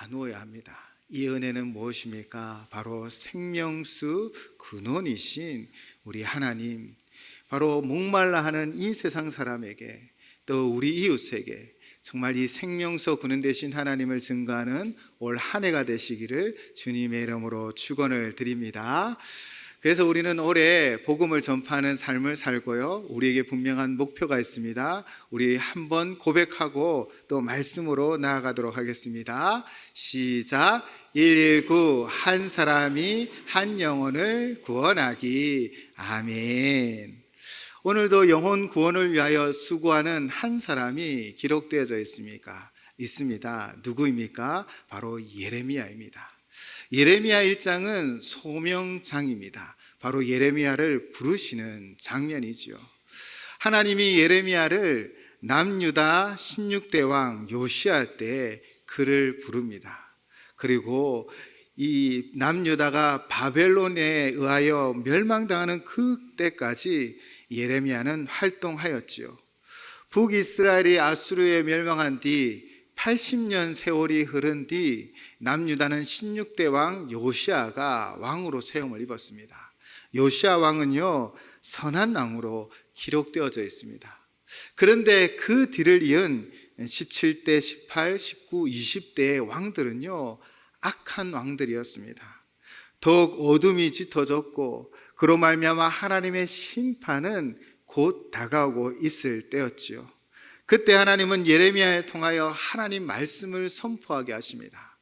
나누어야 합니다. 이 은혜는 무엇입니까? 바로 생명수 근원이신 우리 하나님, 바로 목말라 하는 이 세상 사람에게, 또 우리 이웃에게 정말 이 생명수 근원 되신 하나님을 증거하는 올 한 해가 되시기를 주님의 이름으로 축원을 드립니다. 그래서 우리는 올해 복음을 전파하는 삶을 살고요, 우리에게 분명한 목표가 있습니다. 우리 한번 고백하고 또 말씀으로 나아가도록 하겠습니다. 시작. 119 한 사람이 한 영혼을 구원하기. 아멘. 오늘도 영혼 구원을 위하여 수고하는 한 사람이 기록되어져 있습니다. 누구입니까? 바로 예레미야입니다. 예레미야 1장은 소명장입니다. 바로 예레미야를 부르시는 장면이지요. 하나님이 예레미야를 남유다 16대 왕 요시야 때 그를 부릅니다. 그리고 이 남유다가 바벨론에 의하여 멸망당하는 그때까지 예레미야는 활동하였지요. 북이스라엘이 아수르에 멸망한 뒤 80년 세월이 흐른 뒤 남유다는 16대 왕 요시야가 왕으로 세움을 입었습니다. 요시야 왕은요, 선한 왕으로 기록되어져 있습니다. 그런데 그 뒤를 이은 17대, 18, 19, 20대의 왕들은요, 악한 왕들이었습니다. 더욱 어둠이 짙어졌고 그로 말미암아 하나님의 심판은 곧 다가오고 있을 때였지요. 그때 하나님은 예레미야를 통하여 하나님 말씀을 선포하게 하십니다.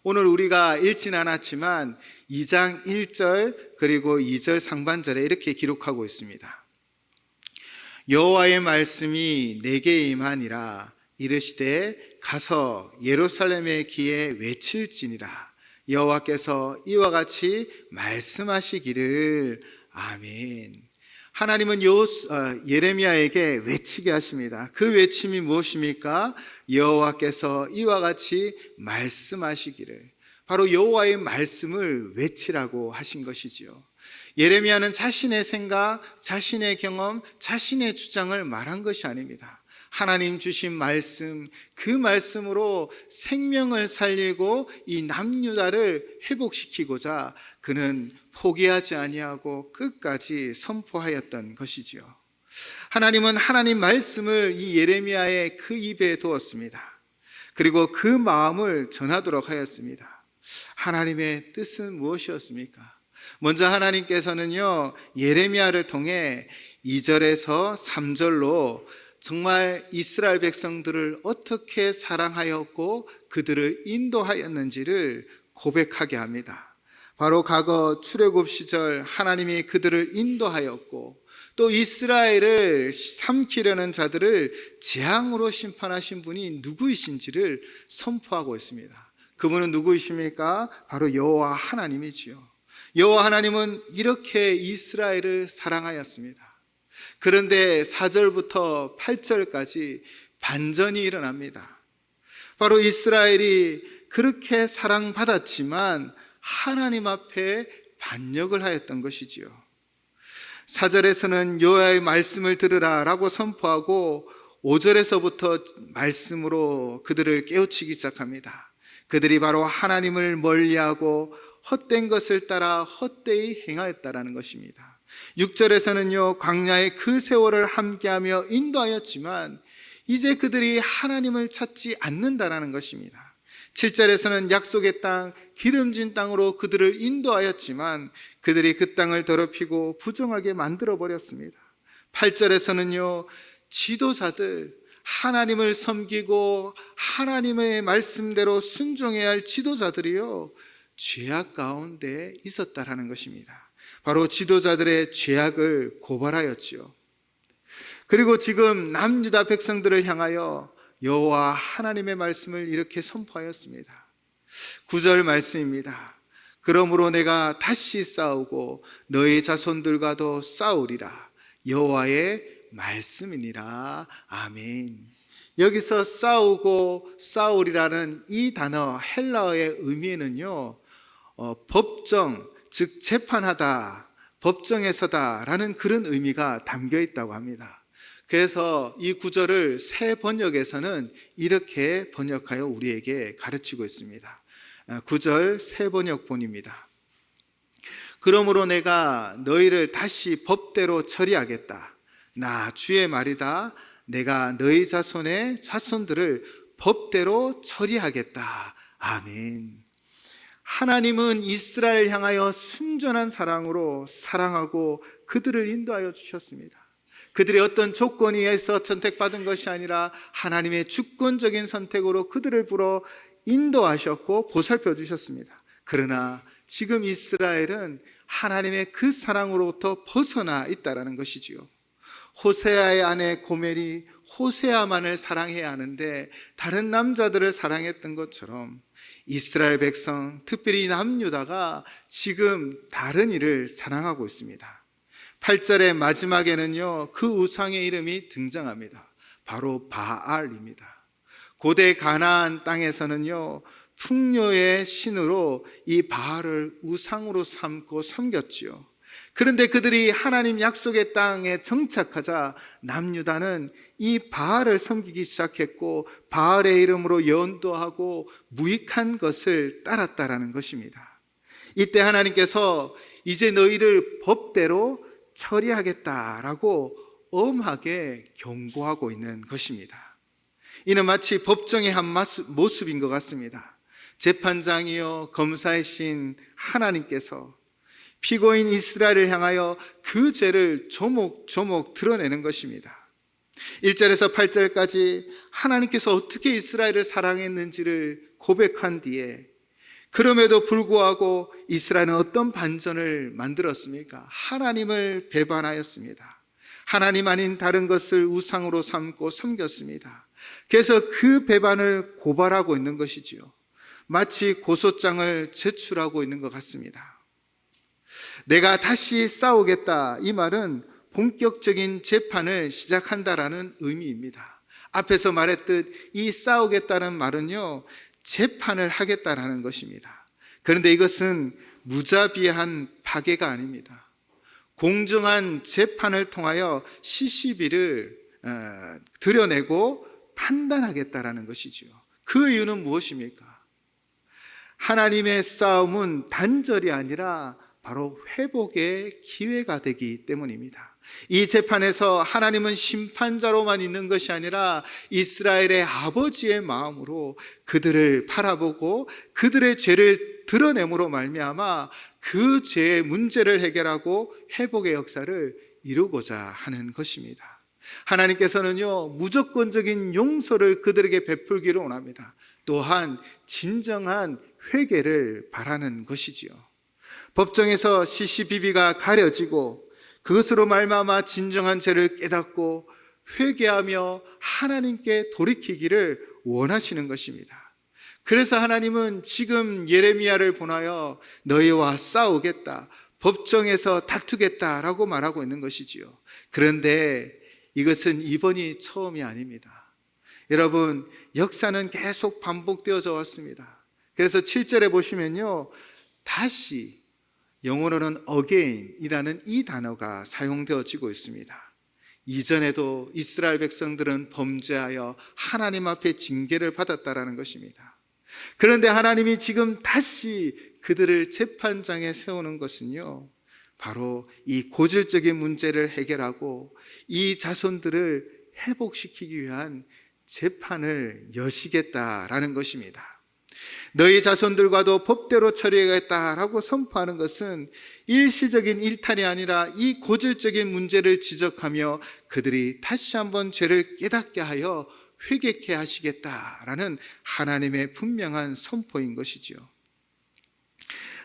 오늘 우리가 읽진 않았지만 2장 1절 그리고 2절 상반절에 이렇게 기록하고 있습니다. 여호와의 말씀이 내게 임하니라. 이르시되 가서 예루살렘의 귀에 외칠지니라. 여호와께서 이와 같이 말씀하시기를. 아멘. 하나님은 예레미야에게 외치게 하십니다. 그 외침이 무엇입니까? 여호와께서 이와 같이 말씀하시기를. 바로 여호와의 말씀을 외치라고 하신 것이지요. 예레미야는 자신의 생각, 자신의 경험, 자신의 주장을 말한 것이 아닙니다. 하나님 주신 말씀, 그 말씀으로 생명을 살리고 이 남유다를 회복시키고자 그는 포기하지 아니하고 끝까지 선포하였던 것이지요. 하나님은 하나님 말씀을 이 예레미야의 그 입에 두었습니다. 그리고 그 마음을 전하도록 하였습니다. 하나님의 뜻은 무엇이었습니까? 먼저 하나님께서는요, 예레미야를 통해 2절에서 3절로 정말 이스라엘 백성들을 어떻게 사랑하였고 그들을 인도하였는지를 고백하게 합니다. 바로 과거 출애굽 시절 하나님이 그들을 인도하였고 또 이스라엘을 삼키려는 자들을 재앙으로 심판하신 분이 누구이신지를 선포하고 있습니다. 그분은 누구이십니까? 바로 여호와 하나님이지요. 여호와 하나님은 이렇게 이스라엘을 사랑하였습니다. 그런데 4절부터 8절까지 반전이 일어납니다. 바로 이스라엘이 그렇게 사랑받았지만 하나님 앞에 반역을 하였던 것이지요. 4절에서는 여호와의 말씀을 들으라 라고 선포하고 5절에서부터 말씀으로 그들을 깨우치기 시작합니다. 그들이 바로 하나님을 멀리하고 헛된 것을 따라 헛되이 행하였다라는 것입니다. 6절에서는요, 광야의 그 세월을 함께하며 인도하였지만 이제 그들이 하나님을 찾지 않는다라는 것입니다. 7절에서는 약속의 땅, 기름진 땅으로 그들을 인도하였지만 그들이 그 땅을 더럽히고 부정하게 만들어버렸습니다. 8절에서는요, 지도자들, 하나님을 섬기고 하나님의 말씀대로 순종해야 할 지도자들이요, 죄악 가운데 있었다라는 것입니다. 바로 지도자들의 죄악을 고발하였지요. 그리고 지금 남유다 백성들을 향하여 여호와 하나님의 말씀을 이렇게 선포하였습니다. 9절 말씀입니다. 그러므로 내가 다시 싸우고 너희 자손들과도 싸우리라. 여호와의 말씀이니라. 아멘. 여기서 싸우고 싸우리라는 이 단어 헬라어의 의미는요, 법정, 즉 재판하다, 법정에 서다라는 그런 의미가 담겨 있다고 합니다. 그래서 이 구절을 새 번역에서는 이렇게 번역하여 우리에게 가르치고 있습니다. 9절 새번역본입니다. 그러므로 내가 너희를 다시 법대로 처리하겠다. 나 주의 말이다. 내가 너희 자손의 자손들을 법대로 처리하겠다. 아멘. 하나님은 이스라엘 향하여 순전한 사랑으로 사랑하고 그들을 인도하여 주셨습니다. 그들이 어떤 조건에 의해서 선택받은 것이 아니라 하나님의 주권적인 선택으로 그들을 불어 인도하셨고 보살펴 주셨습니다. 그러나 지금 이스라엘은 하나님의 그 사랑으로부터 벗어나 있다는 것이지요. 호세아의 아내 고멜이 호세아만을 사랑해야 하는데 다른 남자들을 사랑했던 것처럼 이스라엘 백성, 특별히 남유다가 지금 다른 이를 사랑하고 있습니다. 8절의 마지막에는요, 그 우상의 이름이 등장합니다. 바로 바알입니다. 고대 가나안 땅에서는요, 풍요의 신으로 이 바알을 우상으로 삼고 섬겼지요. 그런데 그들이 하나님 약속의 땅에 정착하자 남유다는 이 바알을 섬기기 시작했고 바알의 이름으로 연도하고 무익한 것을 따랐다라는 것입니다. 이때 하나님께서 이제 너희를 법대로 처리하겠다라고 엄하게 경고하고 있는 것입니다. 이는 마치 법정의 한 모습인 것 같습니다. 재판장이요 검사이신 하나님께서 피고인 이스라엘을 향하여 그 죄를 조목조목 드러내는 것입니다. 1절에서 8절까지 하나님께서 어떻게 이스라엘을 사랑했는지를 고백한 뒤에 그럼에도 불구하고 이스라엘은 어떤 반전을 만들었습니까? 하나님을 배반하였습니다. 하나님 아닌 다른 것을 우상으로 삼고 섬겼습니다. 그래서 그 배반을 고발하고 있는 것이지요. 마치 고소장을 제출하고 있는 것 같습니다. 내가 다시 싸우겠다, 이 말은 본격적인 재판을 시작한다라는 의미입니다. 앞에서 말했듯 이 싸우겠다는 말은요, 재판을 하겠다라는 것입니다. 그런데 이것은 무자비한 파괴가 아닙니다. 공정한 재판을 통하여 시시비를 드러내고 판단하겠다라는 것이지요. 그 이유는 무엇입니까? 하나님의 싸움은 단절이 아니라 바로 회복의 기회가 되기 때문입니다. 이 재판에서 하나님은 심판자로만 있는 것이 아니라 이스라엘의 아버지의 마음으로 그들을 바라보고 그들의 죄를 드러냄으로 말미암아 그 죄의 문제를 해결하고 회복의 역사를 이루고자 하는 것입니다. 하나님께서는요, 무조건적인 용서를 그들에게 베풀기를 원합니다. 또한 진정한 회개를 바라는 것이지요. 법정에서 시시비비가 가려지고 그것으로 말미암아 진정한 죄를 깨닫고 회개하며 하나님께 돌이키기를 원하시는 것입니다. 그래서 하나님은 지금 예레미야를 보내어 너희와 싸우겠다, 법정에서 다투겠다라고 말하고 있는 것이지요. 그런데 이것은 이번이 처음이 아닙니다. 여러분, 역사는 계속 반복되어져 왔습니다. 그래서 7절에 보시면요, 다시, 영어로는 again이라는 이 단어가 사용되어지고 있습니다. 이전에도 이스라엘 백성들은 범죄하여 하나님 앞에 징계를 받았다라는 것입니다. 그런데 하나님이 지금 다시 그들을 재판장에 세우는 것은요, 바로 이 고질적인 문제를 해결하고 이 자손들을 회복시키기 위한 재판을 여시겠다라는 것입니다. 너희 자손들과도 법대로 처리하겠다라고 선포하는 것은 일시적인 일탈이 아니라 이 고질적인 문제를 지적하며 그들이 다시 한번 죄를 깨닫게 하여 회개케 하시겠다라는 하나님의 분명한 선포인 것이지요.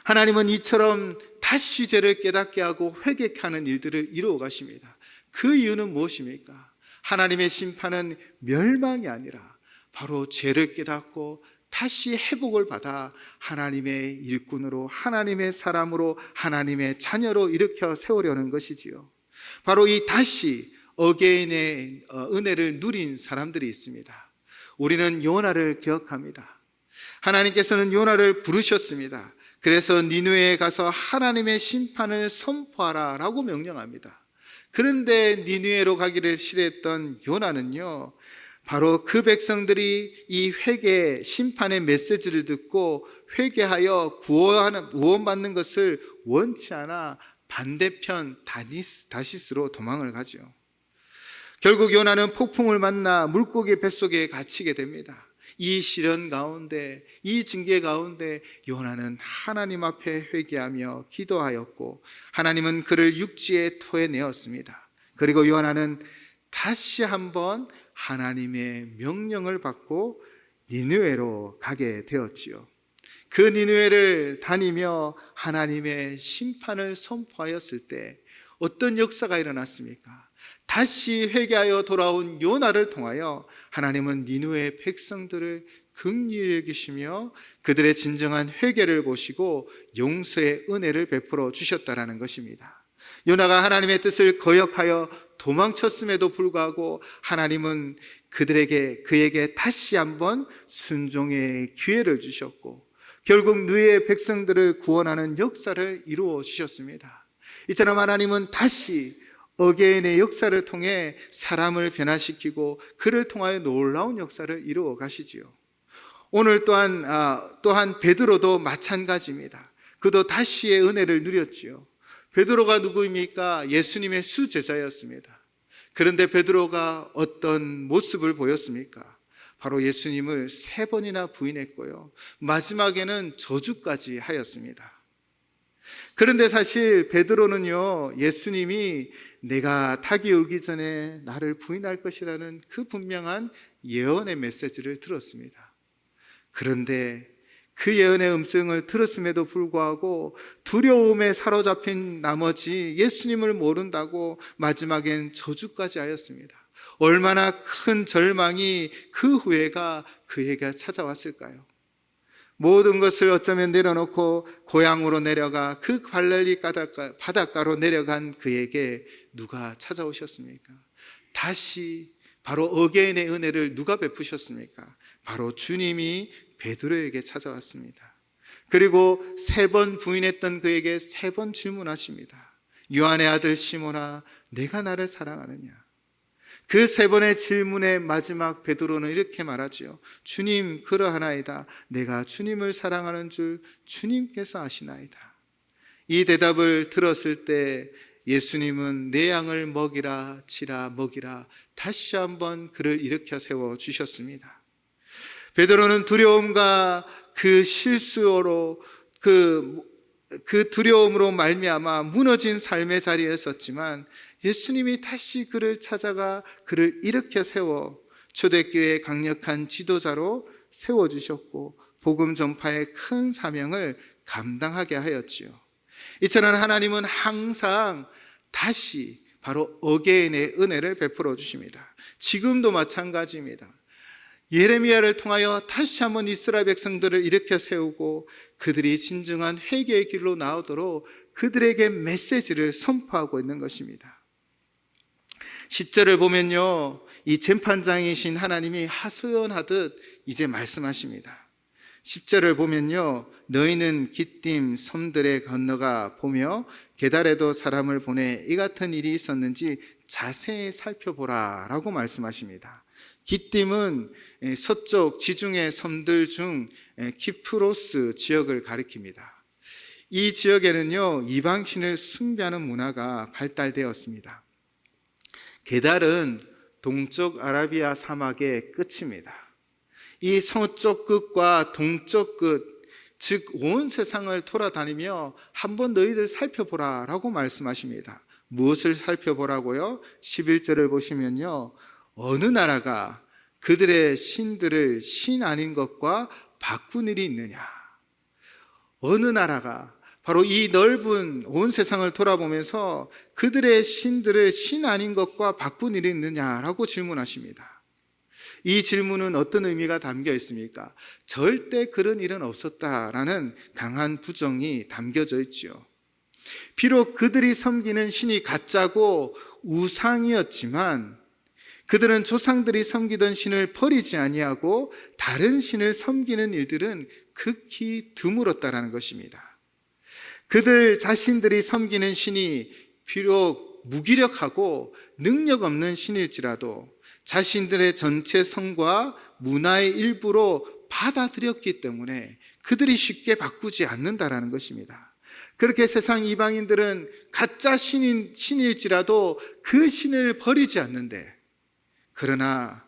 하나님은 이처럼 다시 죄를 깨닫게 하고 회개케 하는 일들을 이루어 가십니다. 그 이유는 무엇입니까? 하나님의 심판은 멸망이 아니라 바로 죄를 깨닫고 다시 회복을 받아 하나님의 일꾼으로, 하나님의 사람으로, 하나님의 자녀로 일으켜 세우려는 것이지요. 바로 이 다시 어게인의 은혜를 누린 사람들이 있습니다. 우리는 요나를 기억합니다. 하나님께서는 요나를 부르셨습니다. 그래서 니느웨에 가서 하나님의 심판을 선포하라 라고 명령합니다. 그런데 니느웨로 가기를 싫어했던 요나는요, 바로 그 백성들이 이 회개 심판의 메시지를 듣고 회개하여 구원받는 것을 원치 않아 반대편 다시스로 도망을 가죠. 결국 요나는 폭풍을 만나 물고기 뱃속에 갇히게 됩니다. 이 시련 가운데, 이 징계 가운데 요나는 하나님 앞에 회개하며 기도하였고 하나님은 그를 육지에 토해내었습니다. 그리고 요나는 다시 한번 하나님의 명령을 받고 니느웨로 가게 되었지요. 그 니느웨를 다니며 하나님의 심판을 선포하였을 때 어떤 역사가 일어났습니까? 다시 회개하여 돌아온 요나를 통하여 하나님은 니느웨 백성들을 긍휼히 여기시며 그들의 진정한 회개를 보시고 용서의 은혜를 베풀어 주셨다라는 것입니다. 요나가 하나님의 뜻을 거역하여 도망쳤음에도 불구하고 하나님은 그에게 다시 한번 순종의 기회를 주셨고 결국 느헤의 백성들을 구원하는 역사를 이루어 주셨습니다. 이처럼 하나님은 다시 어게인의 역사를 통해 사람을 변화시키고 그를 통하여 놀라운 역사를 이루어 가시지요. 오늘 또한 베드로도 마찬가지입니다. 그도 다시의 은혜를 누렸지요. 베드로가 누구입니까? 예수님의 수제자였습니다. 그런데 베드로가 어떤 모습을 보였습니까? 바로 예수님을 3번이나 부인했고요. 마지막에는 저주까지 하였습니다. 그런데 사실 베드로는요, 예수님이 내가 닭이 울기 전에 나를 부인할 것이라는 그 분명한 예언의 메시지를 들었습니다. 그런데 그 예언의 음성을 들었음에도 불구하고 두려움에 사로잡힌 나머지 예수님을 모른다고 마지막엔 저주까지 하였습니다. 얼마나 큰 절망이 그 후회가 그에게 찾아왔을까요? 모든 것을 어쩌면 내려놓고 고향으로 내려가 그 갈릴리 바닷가로 내려간 그에게 누가 찾아오셨습니까? 다시 바로 어게인의 은혜를 누가 베푸셨습니까? 바로 주님이 베드로에게 찾아왔습니다. 그리고 3번 부인했던 그에게 3번 질문하십니다. 요한의 아들 시몬아, 내가 나를 사랑하느냐? 그 3번의 질문의 마지막 베드로는 이렇게 말하지요. 주님, 그러하나이다. 내가 주님을 사랑하는 줄 주님께서 아시나이다. 이 대답을 들었을 때 예수님은 내 양을 먹이라 치라 먹이라 다시 한번 그를 일으켜 세워 주셨습니다. 베드로는 두려움과 그 실수로 그 두려움으로 말미암아 무너진 삶의 자리에 섰지만 예수님이 다시 그를 찾아가 그를 일으켜 세워 초대교회의 강력한 지도자로 세워주셨고 복음 전파의 큰 사명을 감당하게 하였지요. 이처럼 하나님은 항상 다시 바로 어게인의 은혜를 베풀어 주십니다. 지금도 마찬가지입니다. 예레미야를 통하여 다시 한번 이스라엘 백성들을 일으켜 세우고 그들이 진정한 회개의 길로 나오도록 그들에게 메시지를 선포하고 있는 것입니다. 10절을 보면요, 이 재판장이신 하나님이 하소연하듯 이제 말씀하십니다. 10절을 보면요, 너희는 기띔 섬들에 건너가 보며 게달에도 사람을 보내 이 같은 일이 있었는지 자세히 살펴보라 라고 말씀하십니다. 기띔은 서쪽 지중해 섬들 중 키프로스 지역을 가리킵니다. 이 지역에는요, 이방신을 숭배하는 문화가 발달되었습니다. 게달은 동쪽 아라비아 사막의 끝입니다. 이 서쪽 끝과 동쪽 끝, 즉 온 세상을 돌아다니며 한번 너희들 살펴보라 라고 말씀하십니다. 무엇을 살펴보라고요? 11절을 보시면요, 어느 나라가 그들의 신들을 신 아닌 것과 바꾼 일이 있느냐? 어느 나라가 바로 이 넓은 온 세상을 돌아보면서 그들의 신들을 신 아닌 것과 바꾼 일이 있느냐라고 질문하십니다. 이 질문은 어떤 의미가 담겨 있습니까? 절대 그런 일은 없었다라는 강한 부정이 담겨져 있죠. 비록 그들이 섬기는 신이 가짜고 우상이었지만 그들은 조상들이 섬기던 신을 버리지 아니하고 다른 신을 섬기는 일들은 극히 드물었다라는 것입니다. 그들 자신들이 섬기는 신이 비록 무기력하고 능력 없는 신일지라도 자신들의 전체 성과 문화의 일부로 받아들였기 때문에 그들이 쉽게 바꾸지 않는다라는 것입니다. 그렇게 세상 이방인들은 가짜 신일지라도 그 신을 버리지 않는데, 그러나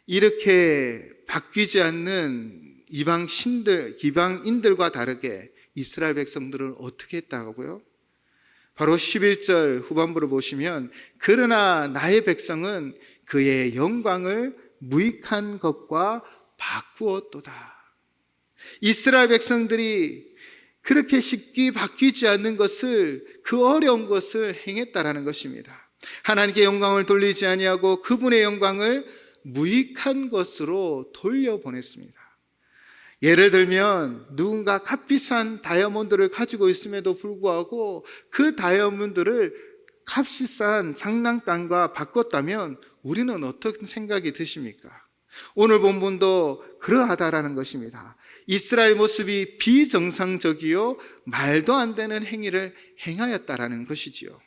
이렇게 바뀌지 않는 이방인들과 다르게 이스라엘 백성들은 어떻게 했다고요? 바로 11절 후반부를 보시면, 그러나 나의 백성은 그의 영광을 무익한 것과 바꾸었도다. 이스라엘 백성들이 그렇게 쉽게 바뀌지 않는 것을, 그 어려운 것을 행했다라는 것입니다. 하나님께 영광을 돌리지 아니하고 그분의 영광을 무익한 것으로 돌려보냈습니다. 예를 들면 누군가 값비싼 다이아몬드를 가지고 있음에도 불구하고 그 다이아몬드를 값비싼 장난감과 바꿨다면 우리는 어떤 생각이 드십니까? 오늘 본문도 그러하다라는 것입니다. 이스라엘 모습이 비정상적이요 말도 안 되는 행위를 행하였다라는 것이지요.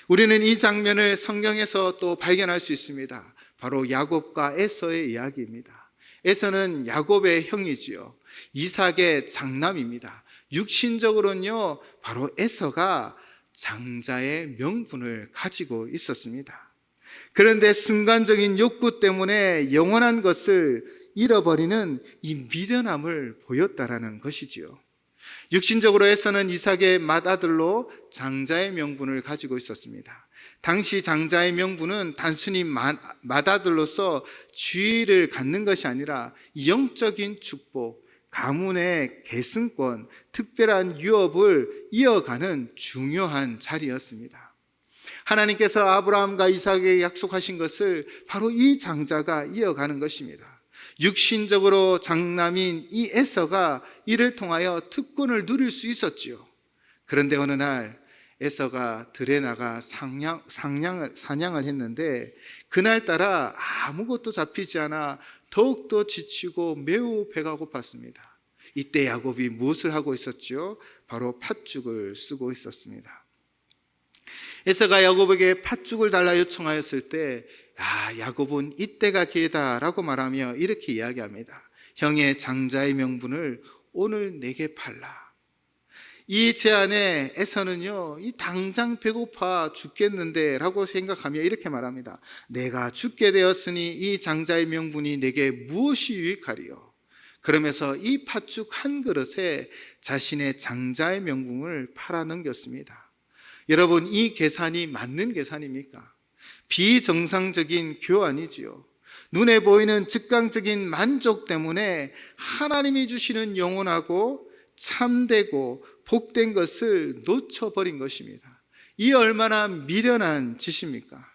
우리는 이 장면을 성경에서 또 발견할 수 있습니다. 바로 야곱과 에서의 이야기입니다. 에서는 야곱의 형이지요. 이삭의 장남입니다. 육신적으로는요, 바로 에서가 장자의 명분을 가지고 있었습니다. 그런데 순간적인 욕구 때문에 영원한 것을 잃어버리는 이 미련함을 보였다라는 것이지요. 육신적으로 에서는 이삭의 맏아들로 장자의 명분을 가지고 있었습니다. 당시 장자의 명분은 단순히 맏아들로서 지위를 갖는 것이 아니라 영적인 축복, 가문의 계승권, 특별한 유업을 이어가는 중요한 자리였습니다. 하나님께서 아브라함과 이삭에게 약속하신 것을 바로 이 장자가 이어가는 것입니다. 육신적으로 장남인 이 에서가 이를 통하여 특권을 누릴 수 있었지요. 그런데 어느 날 에서가 들에 나가 사냥을 했는데, 그날따라 아무것도 잡히지 않아 더욱더 지치고 매우 배가 고팠습니다. 이때 야곱이 무엇을 하고 있었죠? 바로 팥죽을 쓰고 있었습니다. 에서가 야곱에게 팥죽을 달라 요청하였을 때, 야곱은 이때가 기회다라고 말하며 이렇게 이야기합니다. 형의 장자의 명분을 오늘 내게 팔라. 이 제안에 에서는요, 이 당장 배고파 죽겠는데 라고 생각하며 이렇게 말합니다. 내가 죽게 되었으니 이 장자의 명분이 내게 무엇이 유익하리요? 그러면서 이 팥죽 한 그릇에 자신의 장자의 명분을 팔아넘겼습니다. 여러분, 이 계산이 맞는 계산입니까? 비정상적인 교환이지요. 눈에 보이는 즉각적인 만족 때문에 하나님이 주시는 영원하고 참되고 복된 것을 놓쳐버린 것입니다. 이 얼마나 미련한 짓입니까?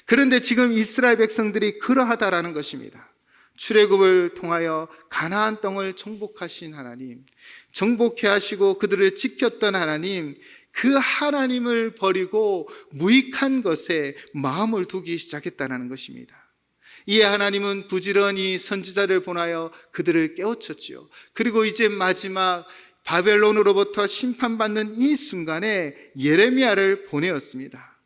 그런데 지금 이스라엘 백성들이 그러하다라는 것입니다. 출애굽을 통하여 가나안 땅을 정복하신 하나님, 정복해 하시고 그들을 지켰던 하나님, 그 하나님을 버리고 무익한 것에 마음을 두기 시작했다는 것입니다. 이에 하나님은 부지런히 선지자를 보내어 그들을 깨우쳤지요. 그리고 이제 마지막 바벨론으로부터 심판받는 이 순간에 예레미야를 보내었습니다.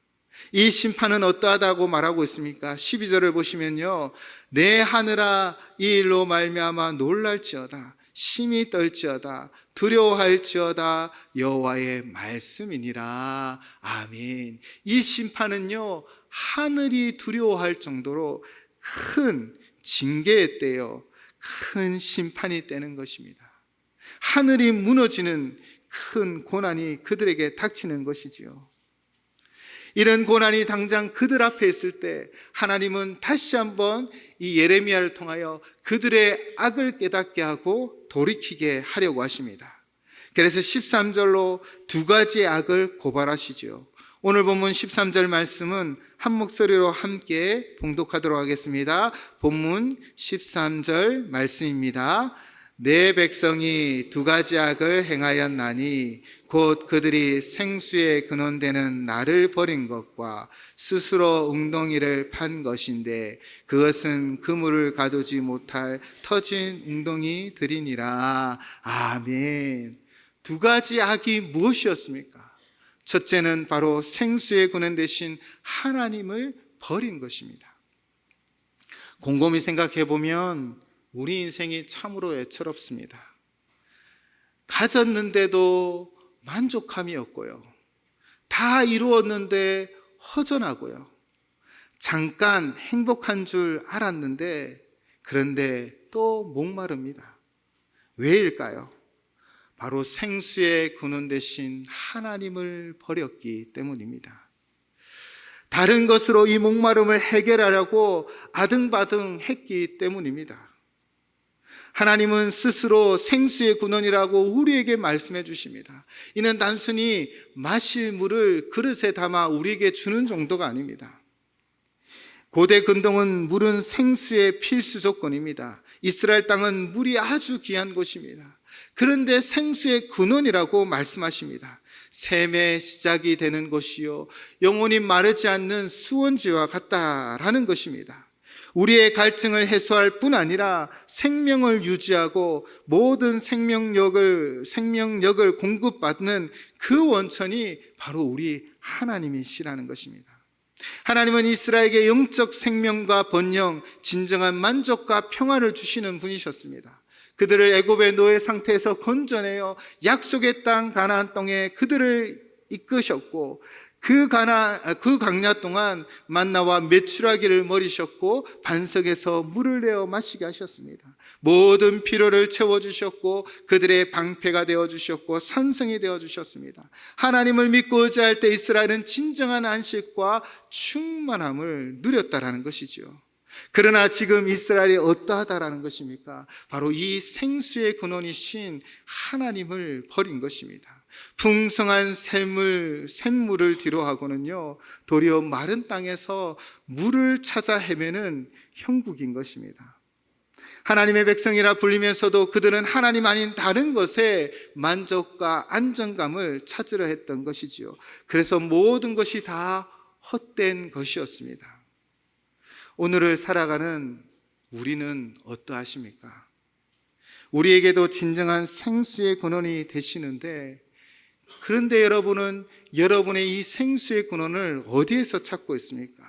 이 심판은 어떠하다고 말하고 있습니까? 12절을 보시면요, 내 하늘아 이 일로 말미암아 놀랄지어다, 심히 떨지어다, 두려워할지어다, 여호와의 말씀이니라. 아멘. 이 심판은요, 하늘이 두려워할 정도로 큰 징계의 때요, 큰 심판이 때는 것입니다. 하늘이 무너지는 큰 고난이 그들에게 닥치는 것이지요. 이런 고난이 당장 그들 앞에 있을 때 하나님은 다시 한번 이 예레미야를 통하여 그들의 악을 깨닫게 하고 돌이키게 하려고 하십니다. 그래서 13절로 두 가지의 악을 고발하시죠. 오늘 본문 13절 말씀은 한 목소리로 함께 봉독하도록 하겠습니다. 본문 13절 말씀입니다. 내 백성이 두 가지 악을 행하였나니 곧 그들이 생수에 근원되는 나를 버린 것과 스스로 웅덩이를 판 것인데 그것은 그물을 가두지 못할 터진 웅덩이들이니라. 아멘. 두 가지 악이 무엇이었습니까? 첫째는 바로 생수에 근원되신 하나님을 버린 것입니다. 곰곰이 생각해 보면 우리 인생이 참으로 애처롭습니다. 가졌는데도 만족함이 없고요. 다 이루었는데 허전하고요. 잠깐 행복한 줄 알았는데 그런데 또 목마릅니다. 왜일까요? 바로 생수의 근원 대신 하나님을 버렸기 때문입니다. 다른 것으로 이 목마름을 해결하려고 아등바등 했기 때문입니다. 하나님은 스스로 생수의 근원이라고 우리에게 말씀해 주십니다. 이는 단순히 마실 물을 그릇에 담아 우리에게 주는 정도가 아닙니다. 고대 근동은 물은 생수의 필수 조건입니다. 이스라엘 땅은 물이 아주 귀한 곳입니다. 그런데 생수의 근원이라고 말씀하십니다. 샘의 시작이 되는 곳이요 영원히 마르지 않는 수원지와 같다라는 것입니다. 우리의 갈증을 해소할 뿐 아니라 생명을 유지하고 모든 생명력을 공급받는 그 원천이 바로 우리 하나님이시라는 것입니다. 하나님은 이스라엘에게 영적 생명과 번영, 진정한 만족과 평화를 주시는 분이셨습니다. 그들을 애굽의 노예 상태에서 건져내어 약속의 땅 가나안 땅에 그들을 이끄셨고 그 광야 동안 만나와 메추라기를 먹이셨고 반석에서 물을 내어 마시게 하셨습니다. 모든 필요를 채워주셨고 그들의 방패가 되어주셨고 산성이 되어주셨습니다. 하나님을 믿고 의지할 때 이스라엘은 진정한 안식과 충만함을 누렸다라는 것이지요. 그러나 지금 이스라엘이 어떠하다라는 것입니까? 바로 이 생수의 근원이신 하나님을 버린 것입니다. 풍성한 샘물을 뒤로하고는요 도리어 마른 땅에서 물을 찾아 헤매는 형국인 것입니다. 하나님의 백성이라 불리면서도 그들은 하나님 아닌 다른 것에 만족과 안정감을 찾으려 했던 것이지요. 그래서 모든 것이 다 헛된 것이었습니다. 오늘을 살아가는 우리는 어떠하십니까? 우리에게도 진정한 생수의 근원이 되시는데 그런데 여러분은 여러분의 이 생수의 근원을 어디에서 찾고 있습니까?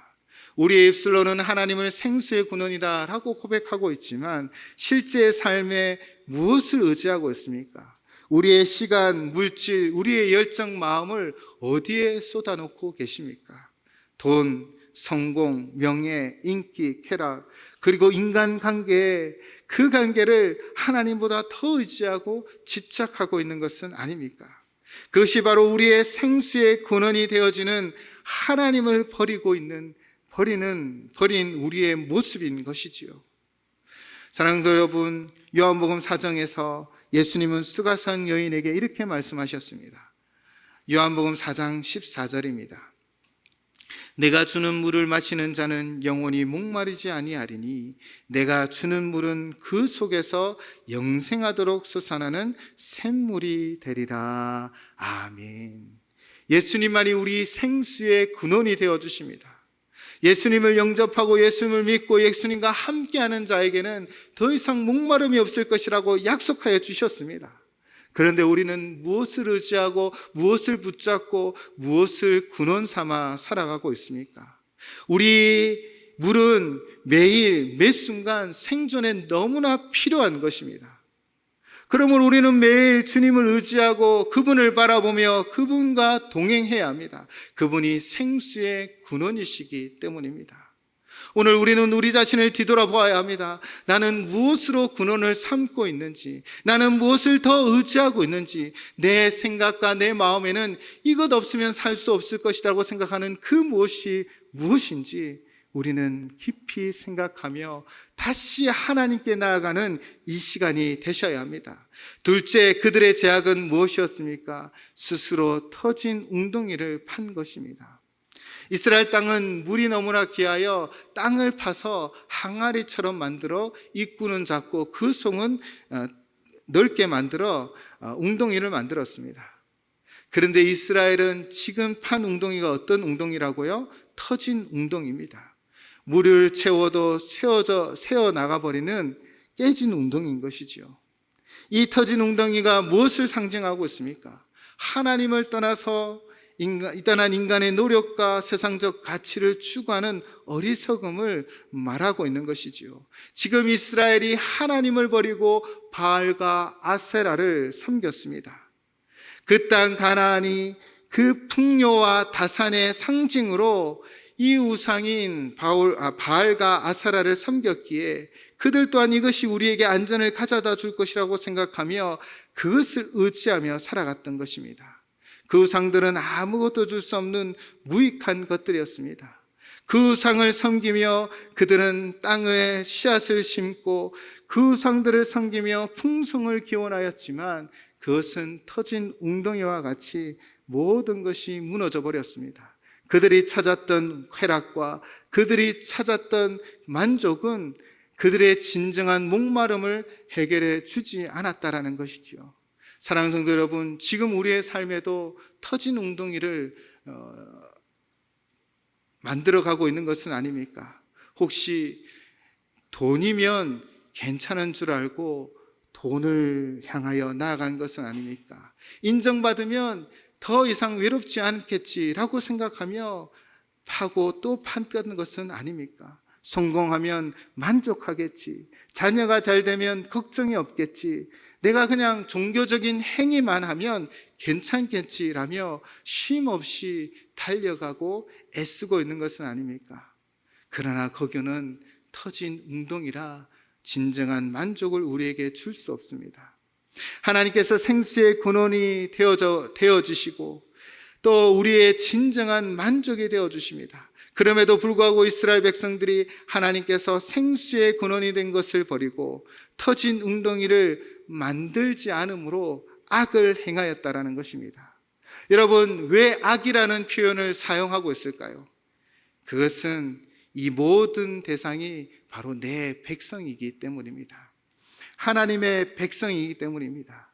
우리의 입술로는 하나님을 생수의 근원이다 라고 고백하고 있지만 실제 삶에 무엇을 의지하고 있습니까? 우리의 시간, 물질, 우리의 열정, 마음을 어디에 쏟아놓고 계십니까? 돈, 성공, 명예, 인기, 쾌락, 그리고 인간관계, 그 관계를 하나님보다 더 의지하고 집착하고 있는 것은 아닙니까? 그것이 바로 우리의 생수의 근원이 되어지는 하나님을 버린 우리의 모습인 것이지요. 사랑하는 여러분, 요한복음 4장에서 예수님은 수가성 여인에게 이렇게 말씀하셨습니다. 요한복음 4장 14절입니다. 내가 주는 물을 마시는 자는 영원히 목마르지 아니하리니 내가 주는 물은 그 속에서 영생하도록 솟아나는 샘물이 되리라. 아멘. 예수님만이 우리 생수의 근원이 되어주십니다. 예수님을 영접하고 예수님을 믿고 예수님과 함께하는 자에게는 더 이상 목마름이 없을 것이라고 약속하여 주셨습니다. 그런데 우리는 무엇을 의지하고 무엇을 붙잡고 무엇을 근원 삼아 살아가고 있습니까? 우리 물은 매일 매 순간 생존에 너무나 필요한 것입니다. 그러므로 우리는 매일 주님을 의지하고 그분을 바라보며 그분과 동행해야 합니다. 그분이 생수의 근원이시기 때문입니다. 오늘 우리는 우리 자신을 뒤돌아보아야 합니다. 나는 무엇으로 근원을 삼고 있는지, 나는 무엇을 더 의지하고 있는지, 내 생각과 내 마음에는 이것 없으면 살 수 없을 것이라고 생각하는 그 무엇이 무엇인지 우리는 깊이 생각하며 다시 하나님께 나아가는 이 시간이 되셔야 합니다. 둘째, 그들의 죄악은 무엇이었습니까? 스스로 터진 웅덩이를 판 것입니다. 이스라엘 땅은 물이 너무나 귀하여 땅을 파서 항아리처럼 만들어 입구는 작고 그 송은 넓게 만들어 웅덩이를 만들었습니다. 그런데 이스라엘은 지금 판 웅덩이가 어떤 웅덩이라고요? 터진 웅덩이입니다. 물을 채워도 새어 나가버리는 깨진 웅덩이인 것이지요. 이 터진 웅덩이가 무엇을 상징하고 있습니까? 하나님을 떠나서 이단한 인간의 노력과 세상적 가치를 추구하는 어리석음을 말하고 있는 것이지요. 지금 이스라엘이 하나님을 버리고 바알과 아세라를 섬겼습니다. 그 땅 가나안이 그 풍요와 다산의 상징으로 이 우상인 바알과 아세라를 섬겼기에 그들 또한 이것이 우리에게 안전을 가져다 줄 것이라고 생각하며 그것을 의지하며 살아갔던 것입니다. 그 우상들은 아무것도 줄 수 없는 무익한 것들이었습니다. 그 우상을 섬기며 그들은 땅에 씨앗을 심고 그 우상들을 섬기며 풍성을 기원하였지만 그것은 터진 웅덩이와 같이 모든 것이 무너져 버렸습니다. 그들이 찾았던 쾌락과 그들이 찾았던 만족은 그들의 진정한 목마름을 해결해 주지 않았다라는 것이지요. 사랑하는 성도 여러분, 지금 우리의 삶에도 터진 웅덩이를 만들어가고 있는 것은 아닙니까? 혹시 돈이면 괜찮은 줄 알고 돈을 향하여 나아간 것은 아닙니까? 인정받으면 더 이상 외롭지 않겠지라고 생각하며 파고 또 판던 것은 아닙니까? 성공하면 만족하겠지, 자녀가 잘 되면 걱정이 없겠지, 내가 그냥 종교적인 행위만 하면 괜찮겠지라며 쉼 없이 달려가고 애쓰고 있는 것은 아닙니까? 그러나 거기는 터진 웅덩이라 진정한 만족을 우리에게 줄 수 없습니다. 하나님께서 생수의 근원이 되어주시고 또 우리의 진정한 만족이 되어주십니다. 그럼에도 불구하고 이스라엘 백성들이 하나님께서 생수의 근원이 된 것을 버리고 터진 웅덩이를 만들지 않으므로 악을 행하였다라는 것입니다. 여러분, 왜 악이라는 표현을 사용하고 있을까요? 그것은 이 모든 대상이 바로 내 백성이기 때문입니다. 하나님의 백성이기 때문입니다.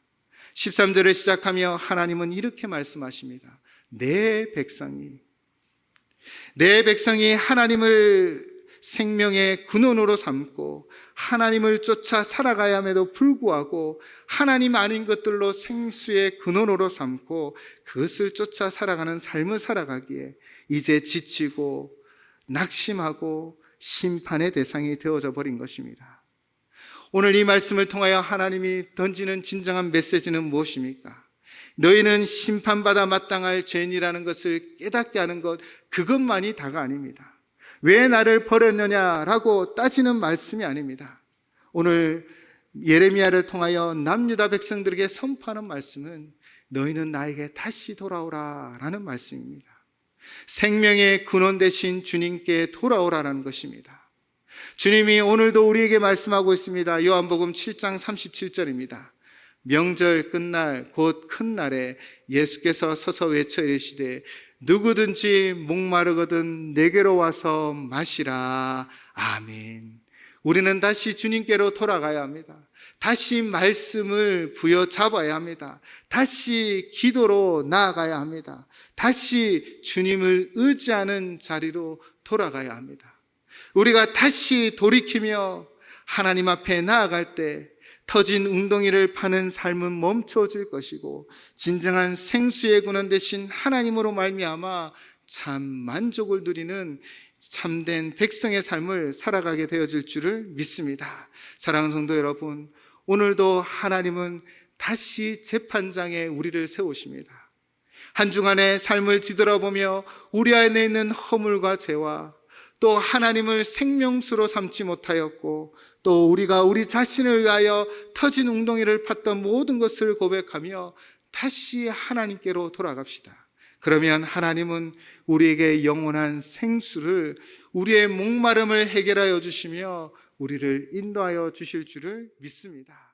13절을 시작하며 하나님은 이렇게 말씀하십니다. 내 백성이 하나님을 생명의 근원으로 삼고 하나님을 쫓아 살아가야 함에도 불구하고 하나님 아닌 것들로 생수의 근원으로 삼고 그것을 쫓아 살아가는 삶을 살아가기에 이제 지치고 낙심하고 심판의 대상이 되어져 버린 것입니다. 오늘 이 말씀을 통하여 하나님이 던지는 진정한 메시지는 무엇입니까? 너희는 심판받아 마땅할 죄인이라는 것을 깨닫게 하는 것, 그것만이 다가 아닙니다. 왜 나를 버렸느냐라고 따지는 말씀이 아닙니다. 오늘 예레미야를 통하여 남유다 백성들에게 선포하는 말씀은 너희는 나에게 다시 돌아오라 라는 말씀입니다. 생명의 근원 되신 주님께 돌아오라는 것입니다. 주님이 오늘도 우리에게 말씀하고 있습니다. 요한복음 7장 37절입니다. 명절 끝날 곧 큰 날에 예수께서 서서 외쳐 이르시되 누구든지 목마르거든 내게로 와서 마시라. 아멘. 우리는 다시 주님께로 돌아가야 합니다. 다시 말씀을 부여잡아야 합니다. 다시 기도로 나아가야 합니다. 다시 주님을 의지하는 자리로 돌아가야 합니다. 우리가 다시 돌이키며 하나님 앞에 나아갈 때 터진 웅덩이를 파는 삶은 멈춰질 것이고 진정한 생수의 근원 되신 하나님으로 말미암아 참 만족을 누리는 참된 백성의 삶을 살아가게 되어질 줄을 믿습니다. 사랑하는 성도 여러분, 오늘도 하나님은 다시 재판장에 우리를 세우십니다. 한 주간의 삶을 뒤돌아보며 우리 안에 있는 허물과 죄와 또 하나님을 생명수로 삼지 못하였고 또 우리가 우리 자신을 위하여 터진 웅덩이를 팠던 모든 것을 고백하며 다시 하나님께로 돌아갑시다. 그러면 하나님은 우리에게 영원한 생수를, 우리의 목마름을 해결하여 주시며 우리를 인도하여 주실 줄을 믿습니다.